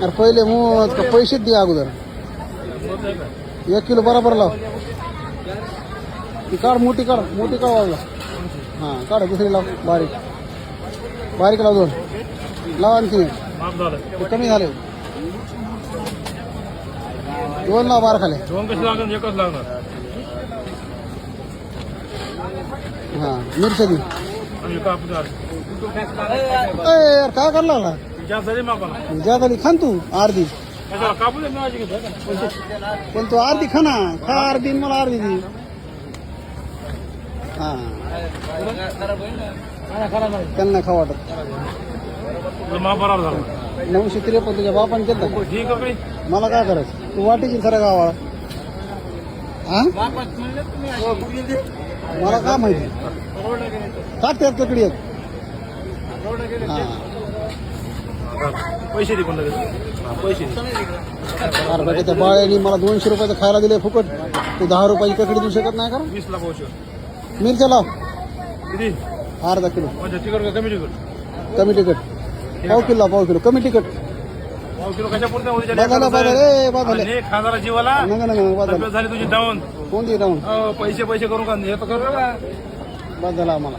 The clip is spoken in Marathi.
अरे पहिले मग पैसे दे अगोदर 1 किलो बरोबर लाव. ती काढ मोठी काढ वाजला. हां काढ दुसरी लाव बारीक लाव 2 लाव आणखी ते कमी झाले 2 लाव बारा खाले. 2 कशी लागणार एकच लागणार. हां मिरच्या दे. आणि कापूस यार काय करला ना जास्त झाली मापाला ज्यादा खान तू अर्धी कापूस घेतो. पण तू अर्धी खा ना खा अर्धी मला अर्धी दे. हां त्यांना खा वाटत. माप बरोबर झाला 953 तुझ्या बापाने केलं. ठीक आहे. मला काय करायचं तू वाटेची खरं गावाला. हा मला काय माहिती टाकतात ककडी आहेत. पैसे दे पण पैसे अरे त्या बाळ्याने मला 200 रुपयाचं खायला दिले फुकट. तू 10 रुपयाची ककडी देऊ शकत नाही का. 20 ला पावशे मिरच्या लाव किती अर्धा किलो. तिकट कमी तिकट कमी तिकट पाव किलो कमी तिकट. पाव किलो कशा पुरत्या बाजाले खाणारा जीवाला बाजाले झाली तुझी डाऊन कोणती राहून पैसे करू का हे तर करू का बाजाला आम्हाला